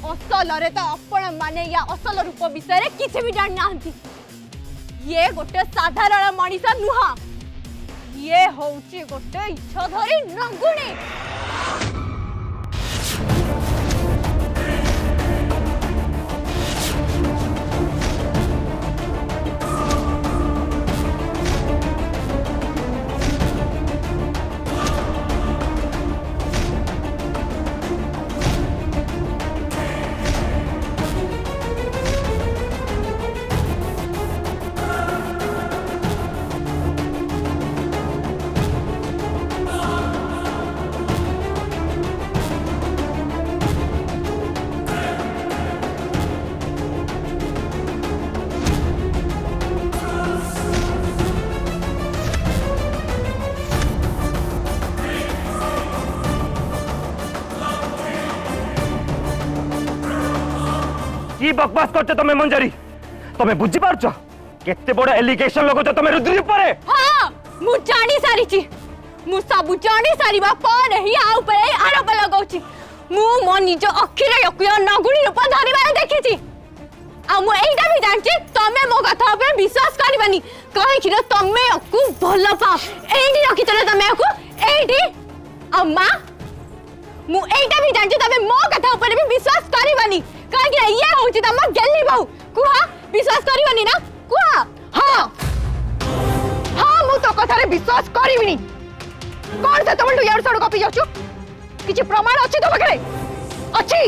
असल रे तो आपण माने या असल रूप विषय रे किछि भी जान नांती। ये गोटे साधारण मनीष नुहा, ये होउची गोटे इच्छाधारी नंगुणी। की बकवास करछ तमे मंजरी? तमे बुझी पारछ केते बड़ एलिगेशन लगो तमे रुद्री परे? हां मु जानी सारी छी, मु सब जानी सारी बा पर ही आ ऊपर आरोप लगाउची। मु मो निज अखिरे यकुया नगुणी रूप धरि बारे देखि छी। आ मु एइटा भी जानची तमे मो कथा पे विश्वास करबनी, कहि कि तमे अकु भलो पा एइटी रखि तले तमे अकु एइटी। आ मां मु एइटा भी जानची तमे मो कथा ऊपर भी विश्वास करबनी, कहि कि ये होची तम गेली बहु कुहा विश्वास करबनी ना कुहा। हां हां मु तो कथा रे विश्वास करबिनी। कोन से तमलु यार सड़ कॉपी जाचु? किछि प्रमाण अछि तो बखरे अछि?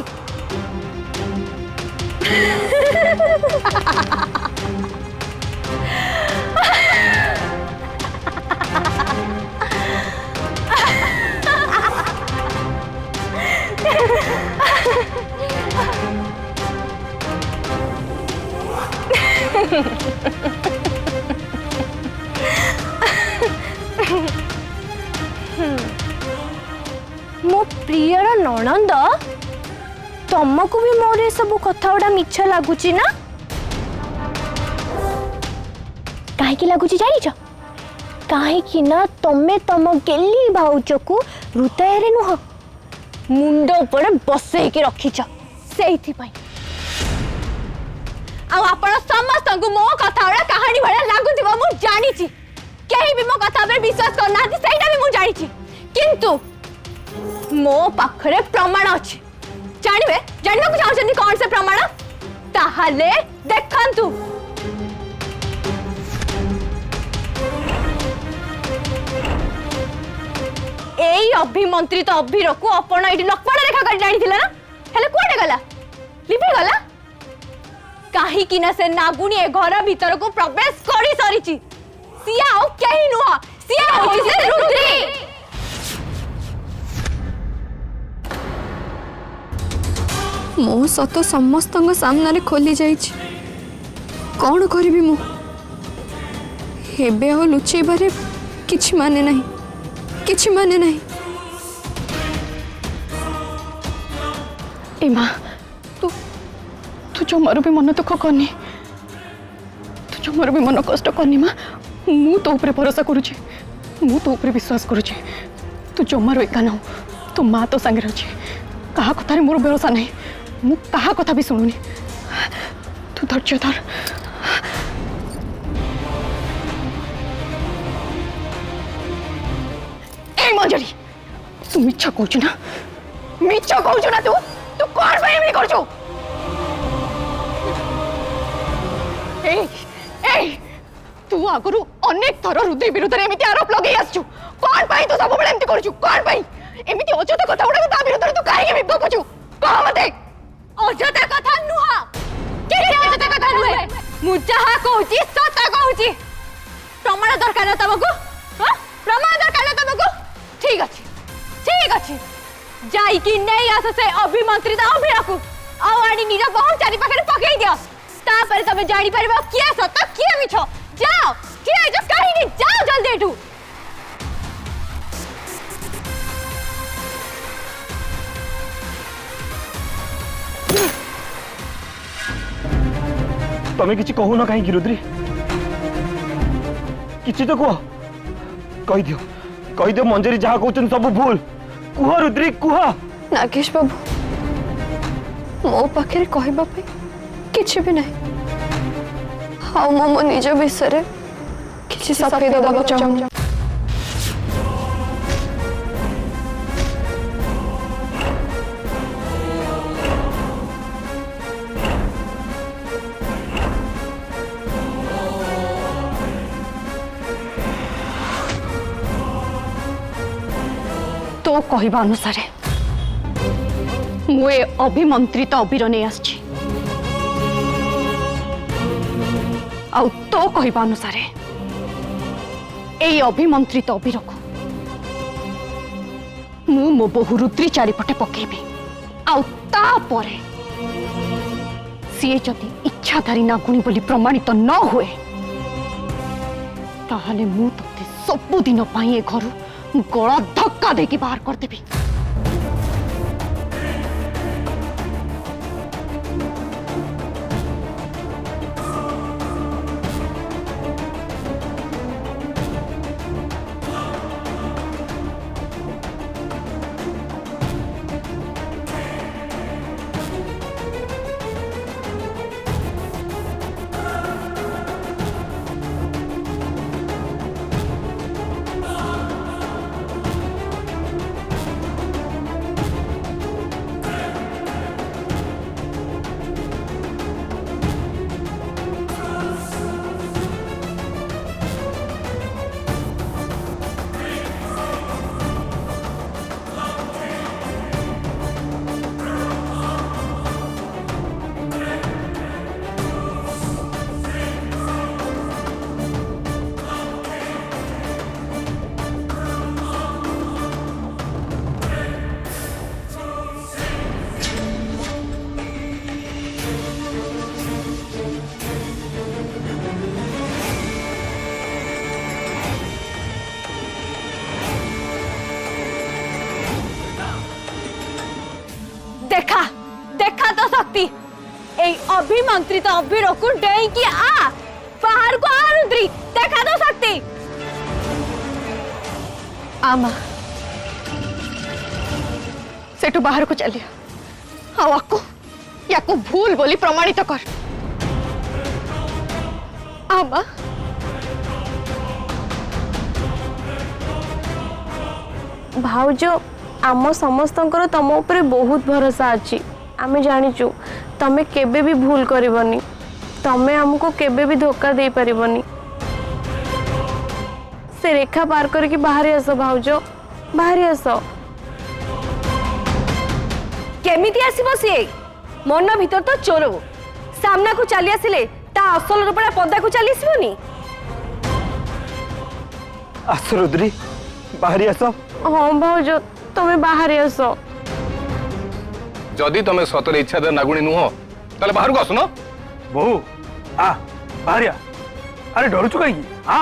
मो प्रियर ननंद तुमको भी मोर सब कथा गुड़ा मिछ लगुच ना? कहीं लगुच जान कहीं ना तमे तम गेली भाउज को हृदय रे नुह मुंड ऊपर बसई के रखीच से आपण समस्त मो कथा गुड़ा कहानी भाया लगुवा मु जानी कहीं भी मो कथा पर विश्वास करना सेटा भी मु जानी किंतु मो पाखरे प्रमाण अछि। जानबे जानबा को चाहछनी कौन से प्रमाण? ताहाले देखंतु एई अभिमंत्रित अभिर को अपन एठी लक्ष्मण रेखा कर जानी थिला ना, हेले कोडे गला लिपि गला काहे कि ना से नागुनी ए घर भीतर को प्रवेश करी सरीची। सिया ओ केही नुहा, सिया होई से रुद्री। मो सत समस्त सामने खोली जाइछि, कौन करी मु हेबे आ लुचेबारे किछि माने नहीं, किछि माने नहीं। ए मां तू तू जमार भी मन दुख करनी, तू जमार भी मन कष्ट करनी मां। मु तो ऊपर भरोसा करुची, मु तो ऊपर विश्वास करुची। तू जमार एका ना, तू मां तो संगे अछि, कहा कथा रे मोर भरोसा नहीं, मु कहा कथा भी सुनुनी। तू धैर्य धर। ए मंजरी तू मिछ कहू ना, मिछ कहू ना, तू तू कौन भाई एमनी करछु? ए ए तू आगरु अनेक थर हृदय विरुद्ध रे एमिति आरोप लगै आछछु, कौन भाई तू सब बेले एमति करछु? कौन भाई एमिति अजत कथा उडा ता विरुद्ध रे तू काहे के गपुछु? कह मते अजत कथा नुहा के अजत कथा नुहे, मु जहा कहूची सत कहूची। प्रमाण दरकार न तमको? हां प्रमाण दरकार न तमको? ठीक अछि, ठीक अछि, जाई कि नै आस से अभिमंत्रित अभिरकु आवाडी निरा बहुत चारि पाखरे पकई दियो, ता पर तबे जानि परबो किया सत किया मिछ। जाओ किया जो कहि नि, जाओ जल्दी एठू। तमे किछि कहू न काहे कि रुद्री? किछि तो कुह, कहि दियो मंजरी जहा कहउछन सब भूल। कुह रुद्री कुह। नागेश बाबू मो पाखे कहवाई किसी भी नहीं। हाँ मो निज विषय किसी सफेई देवा चाहूँ। तो कहवा अनुसार मुझे अभिमंत्रित अबीर नहीं आसी तो कहवा अनुसार यही अभिमंत्रित अबीर को मु मो बहु रुद्री चारिपटे पकेबी आउे सी जदि इच्छाधारी नागुणी बोली प्रमाणित न हुए ताहले मु तते सबुदिन पाई ए घर गला धक्का देके बाहर कर देबी। देखा देखा तो शक्ति ए अभिमंत्रित अबीर को डेई की आ बाहर को आ रुद्री देखा तो शक्ति आमा सेठू बाहर को चलिया याको भूल बोली प्रमाणित कर। आमा भाउजो आम समस्तंकर तम उपरे बहुत भरोसा अच्छी आमे जानिचु तमे केबे भी भूल करिवनी तमे हमको केबे भी धोखा दे परिवनी से रेखा पार करके बाहर आस भाउजो बाहर आस। केमिति आसीबो सिए मन भीतर तो चोर सामना को चली आसिले ता असल रूपड़ा पदा को चली आसीबोनी। आस रुद्री बाहरी आस। हाँ भाउजो तमे बाहर आस। जदि तुम सतरे इच्छाधार नागुणी नुह ताले बाहर को आसुन। बहु आ बाहरी आ। अरे डरुचु कहीं आ।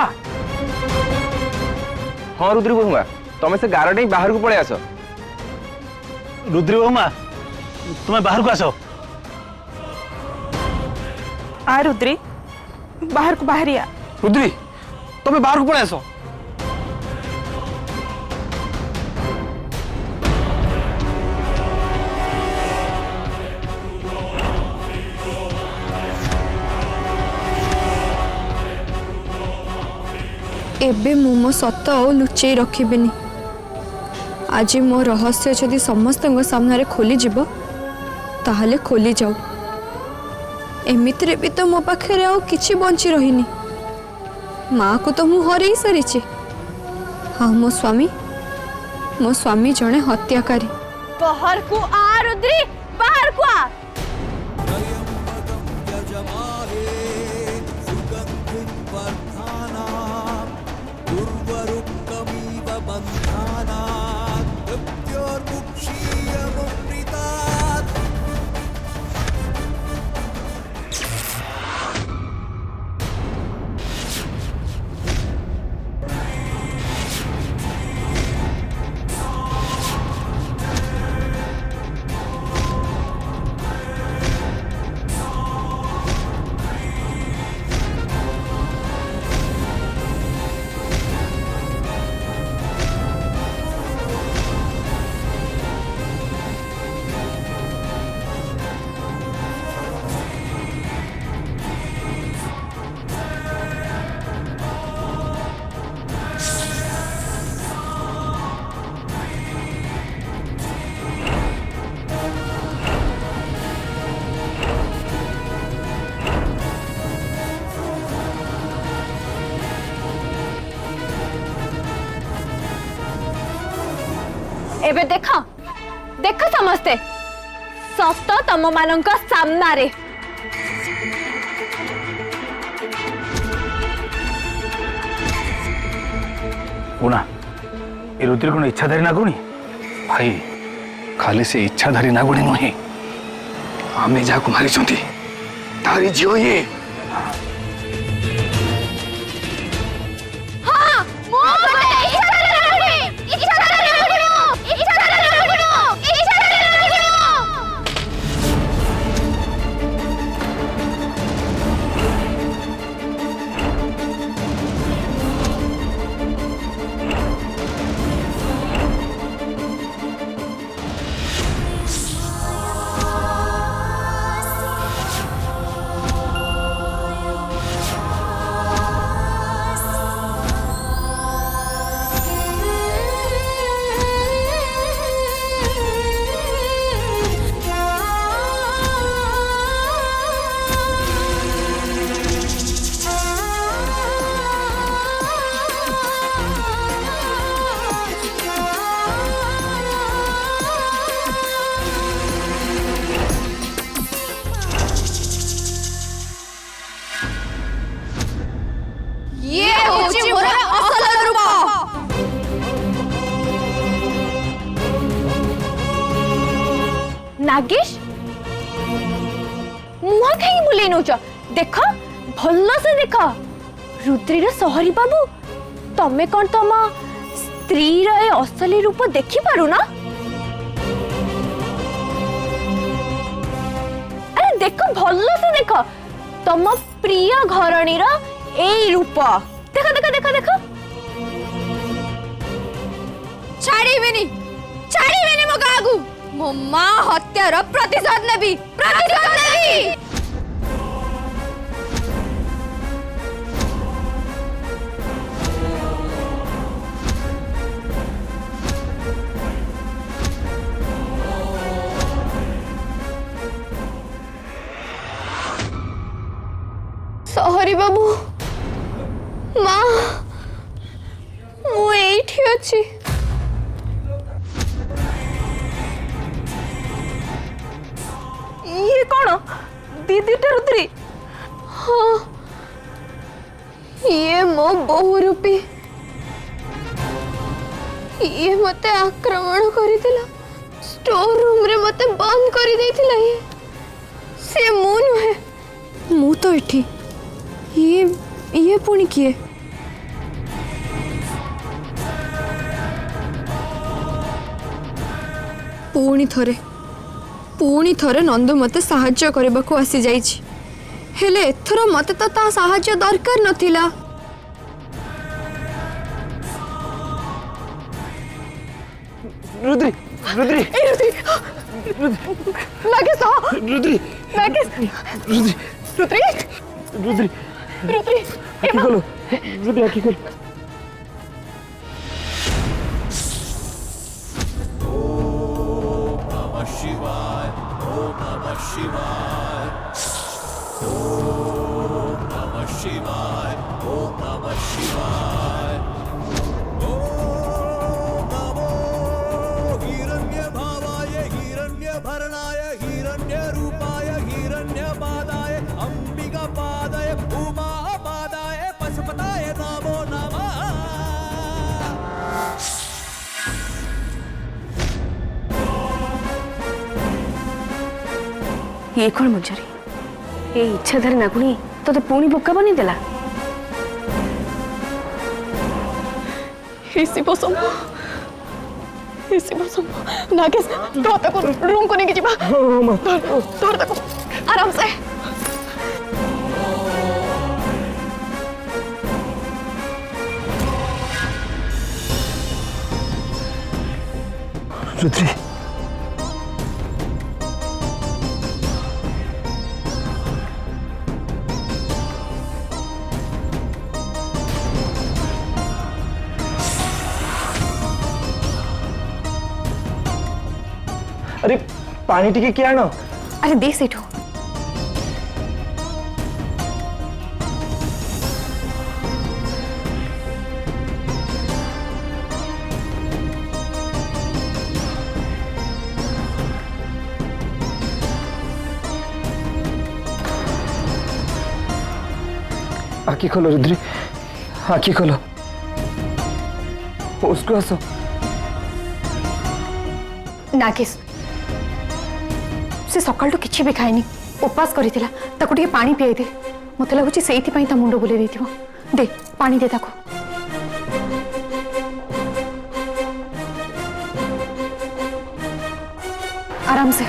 हाँ रुद्री बहुमा तुम से गारटे बाहर को पड़े आस। रुद्री बहुमा तुम्हें बाहर को आसो। आ रुद्री बाहर को बाहर आ। रुद्री तुम बाहर को पड़े आस। एबे मु मो सत और लुचेई रखिबिनी। आज मो रहस्य जदि समस्त सामने खोली जीव ताहले खोली जाऊ। एमितिरे भी तो मो पाखे आउ किछि बंची रहीनी। माँ को तो मु हरई सारी। हाँ मो स्वामी जड़े हत्याकारी। बाहर को आ रुद्री बाहर को आ। एबे देख देख समस्ते सत तम मानक सामना रे गुणा ए रुद्री कौन इच्छाधारी नागुणी? भाई खाली से इच्छाधारी नागुणी नुहे आमे जाकु मारी छंती तारी झियो ये हां मो गोटे इच्छाधारी ये होची मोर असल रूप नागेश मुहा कहीं बुले नोच देख भल से देख रुद्री रे सहरी बाबू तमे कौन तम स्त्री रे असली रूप देखि पारु ना? अरे देख भल से देख तम प्रिय घरणी रा एई रूप देख देख देख देख छाड़ीबिनी मो गागु मो मां हत्यार प्रतिशोध नेबी सहरी बाबू माँ मु एठी अछि ये कौन दीदी टे रुद्री? हाँ ये मो बहु रूपी ये मते आक्रमण करितिला स्टोर रूम रे मते बंद करि दैतिला ये से मु नुहे मु तो एठी ये पुणी किए? पुणी थरे नंदू मते साहाଯ୍य करबाको आसी जाइछि हेले एथरो मते तो ता साहाଯ୍य दरकार नथिला। रुद्री रुद्री लागे सा रुद्री लागे रुद्री रुद्री रुद्री रुद्री आखी खोलो रुद्री आखी खोलो भरणाय हिरण्य रूपाय हिरण्य पादाय अंबिका पादाय उमा पादाय पशुपताय नमो नमः। ये कौन मंजरी ये इच्छाधारी नागुणी तो पुणी बोका बनी देला? हे शिव शंभु नागेश तो तको रूम को लेके जीवा तोड़ तको आराम से रुद्री अरे पानी टिके क्या आनो? अरे दे सेठो आखि खोलो रुद्री, आखि खोलो, उसको आस। नागेश से सकाल तो किसी भी खाएनी, उपास करिथिला, ताको टिके पानी पियाई दे। मते लागुची सेइथि पई ता मुंडो बुले देथिबो। दे पानी दे ताको। आराम से।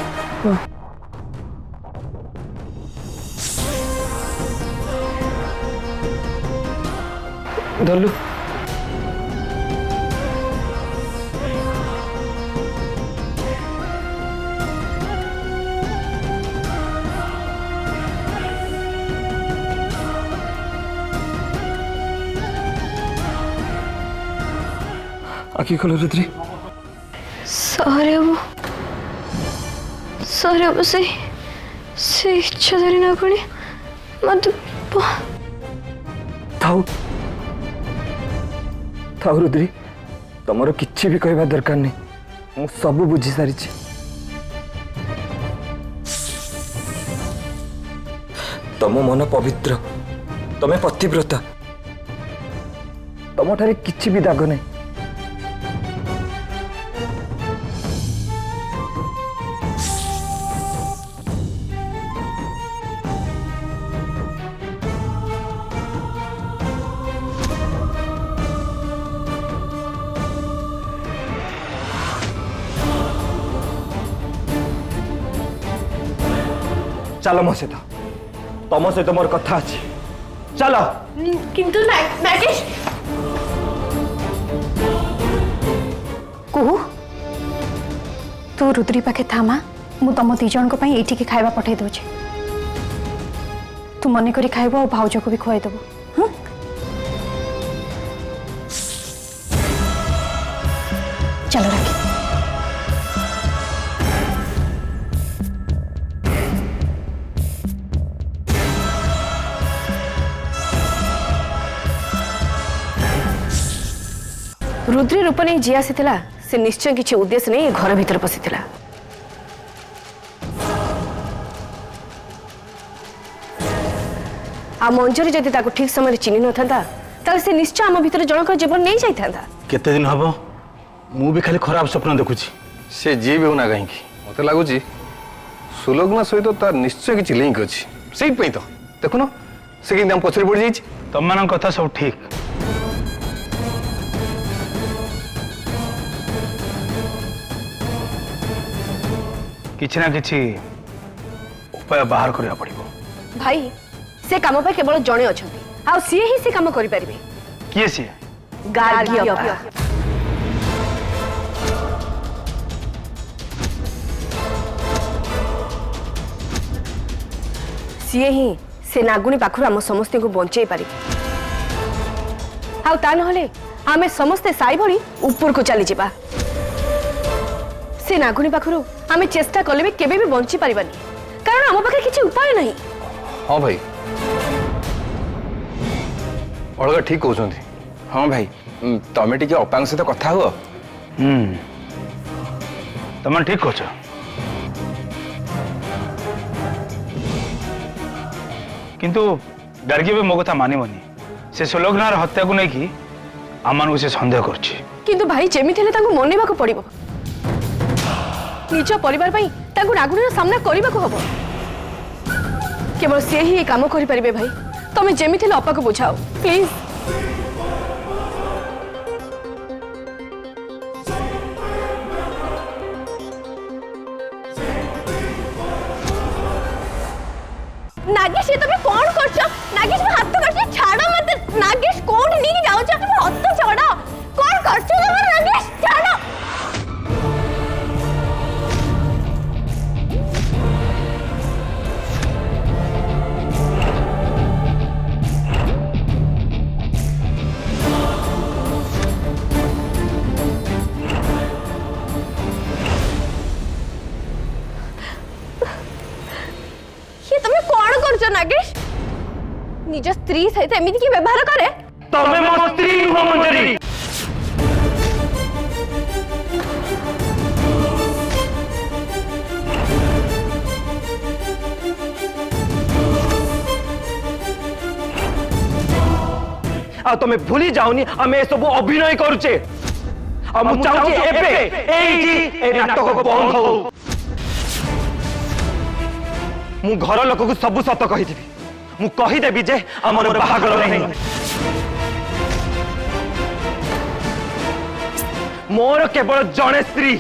धलू आखि खोलो रुद्री। सारे अब से इच्छाधारी नागुणी मत थाऊ थाऊ रुद्री, तुमर किछि भी कहबा दरकार नहीं, मु सब बुझी सारी। तम मन पवित्र, तमे पतिव्रता, तम ठारे किछि भी दाग नहीं। चलो मो सहित, तुम सहित मोर कथा अच्छी, चलो। किंतु नागेश कुहू तू रुद्री पाखे थामा, मु तुम दी जन को एठी के खाइबा पठे दोचे। तू मने करी खाइबो और भाउज को भी खुआई देबो। हां चलो राखी। रुद्री रूप नहीं जी आसी से निश्चय किसी उद्देश्य नहीं घर भीतर पशि आ मंजरी जदि ठीक समय चिन्ह न था से निश्चय आम भीतर जनक जीवन नहीं जाता। केते दिन हबो मु भी खाली खराब स्वप्न देखुची। से जी भी होना कहीं मत लगुच सुलग्ना सहित तार निश्चय किसी लिंक अच्छी से तो देखुन से कि पछरे पड़ जाइए। तुम मान कथा सब ठीक, किछि ना किछि उपाय बाहर करिया पड़िबो। भाई से काम पे केवल जणे अछंती, आ सी ही से काम करि परिबे। किए सी? गार्गिया। सी ही से नागुणी पाखरु हम समस्त को बंचाई पारि। आ ता नहले आमे समस्ते साई भरी ऊपर को चली जिबा। से नागुणी पाखरु आमे चेष्टा कले भी केबे भी बंची पारिबानी, कारण हम पाखे किछि उपाय नहीं। हाँ भाई अलगा ठीक कहते। हाँ भाई तमें टे अपांग सहित कथा हुआ। तुम ठीक कह, किंतु गार्गी भी मो कथा मानिबनी। से सुलग्नार हत्या को लेकिन आम से सन्देह करछि। किंतु भाई जेमिति हेले तांको मनेबाको पड़िबो। निज परिवार पई तांको नागुणीर सामना करबाको हबो। केवल से ही काम करि परिबे। भाई तमे जेमिति हेले अपा को बुझाओ प्लीज। नागेश ये तुम कौन करछो? नागेश मैं हाथ करछी, छाड़ो मत। नागेश कोड नहीं जाओ छ, तुम हाथ छाड़ो। कौन करछो तुम? नागेश छाड़ो। ये तुम कौन करछो नागेश? निज स्त्री सहित एमिति की व्यवहार करे? तमे मो स्त्री नुह मंजरी। आ तुम भूली जाओनी आम ए सब अभिनय करुचे आ मु चाहूची एबे ए नाटक बंद हो मु घर लोक को सब सत कहिदेबी मु कहिदेबी जे हमर बाहागर नहीं मोर केवल जड़े स्त्री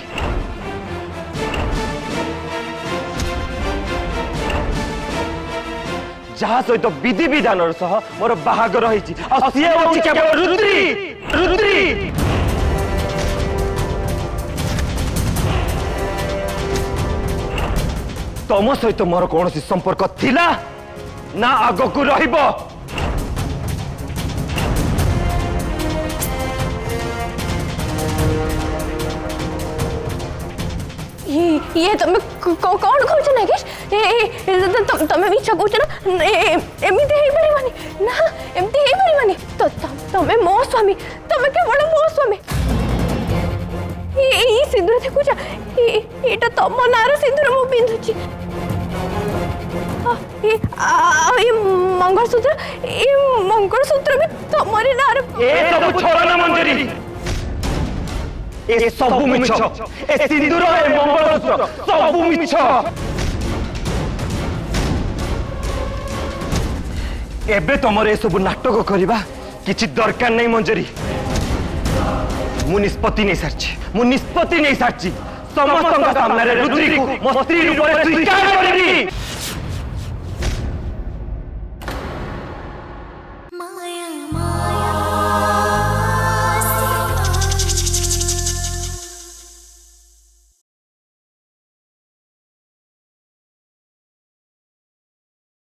जहा सहित विधि विधान सह मोर बाहागर होइछि आ सिए होछि केवल रुद्री रुद्री तम सहित मोर कौन संपर्क थिला ना आग को रहिबो ये तुम्हें कौन कहूच नागेश तुम्हें मिछ कहूच ना एमती हो पारिबानी ना एमती हो पारिबानी तो तुम्हें मो स्वामी तुम्हें केवल मो स्वामी ये सिंदूर देखुछ एटा तम नार सिंदूर मु पिंधुची ये मंगलसूत्र भी तमरी नार ए सब छोड़ ना मंजरी ए सब मिछ ए सिंदूर ए मंगलसूत्र सब मिछ एबे तमर ए सब नाटक करबा किछि दरकार नहीं मंजरी मु निष्पत्ति नहीं सारछि समस्त सामने रुद्री को मो स्त्री रूप स्वीकार करबी